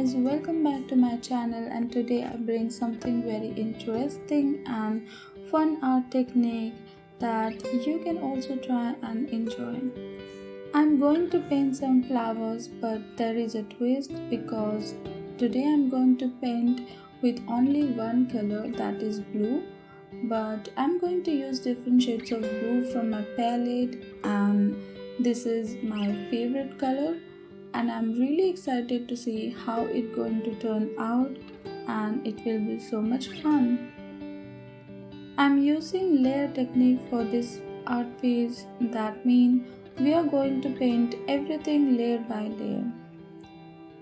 guys, welcome back to my channel, and today I bring something very interesting and fun art technique that you can also try and enjoy. I'm going to paint some flowers, but there is a twist because today I'm going to paint with only one color, that is blue, but I'm going to use different shades of blue from my palette, and this is my favorite color, and I'm really excited to see how it's going to turn out, and it will be so much fun. I'm using layer technique for this art piece. That means we are going to paint everything layer by layer.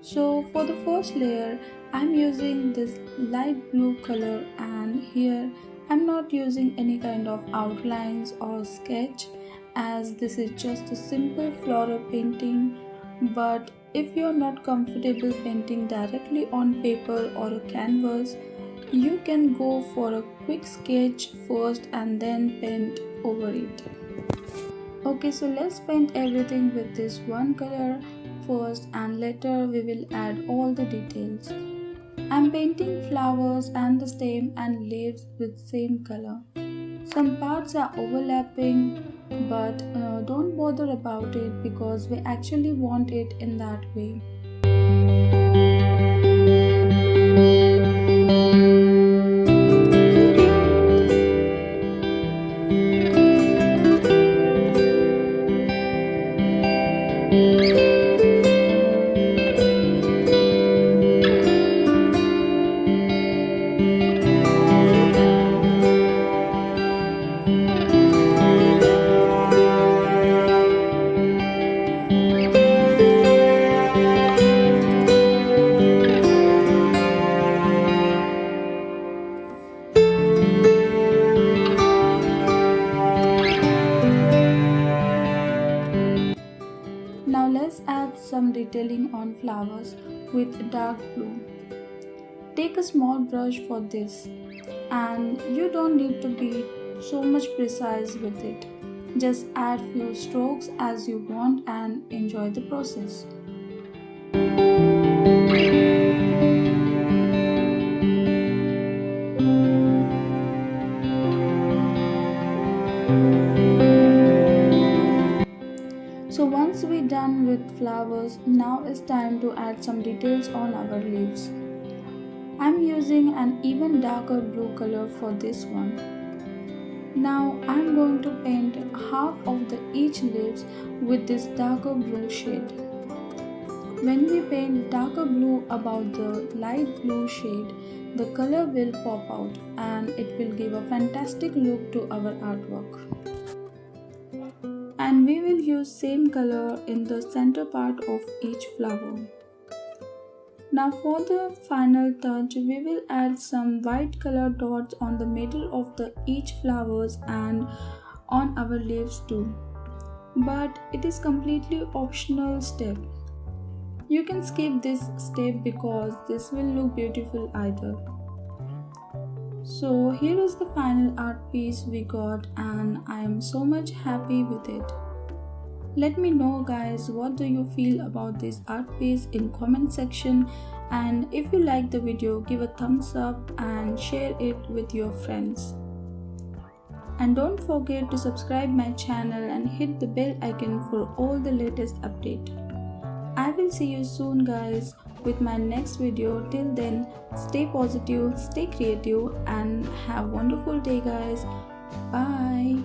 So for the first layer, I'm using this light blue color, and here I'm not using any kind of outlines or sketch, as this is just a simple floral painting. But if you're not comfortable painting directly on paper or a canvas, you can go for a quick sketch first and then paint over it. Okay, so let's paint everything with this one color first, and later we will add all the details. I'm painting flowers and the stem and leaves with same color. Some parts are overlapping, but don't bother about it because we actually want it in that way. Now let's add some detailing on flowers with dark blue. Take a small brush for this, and you don't need to be so much precise with it. Just add few strokes as you want and enjoy the process. So once we're done with flowers, now it's time to add some details on our leaves. I'm using an even darker blue color for this one. Now I'm going to paint half of each leaves with this darker blue shade. When we paint darker blue above the light blue shade, the color will pop out and it will give a fantastic look to our artwork. And we will use same color in the center part of each flower. Now for the final touch, we will add some white color dots on the middle of each flowers and on our leaves too. But it is completely optional step. You can skip this step because this will look beautiful either. So here is the final art piece we got, and I am so much happy with it. Let me know guys, what do you feel about this art piece in comment section, and if you like the video, give a thumbs up and share it with your friends. And don't forget to subscribe my channel and hit the bell icon for all the latest update. I will see you soon guys with my next video. Till then, stay positive, stay creative, and have a wonderful day guys. Bye.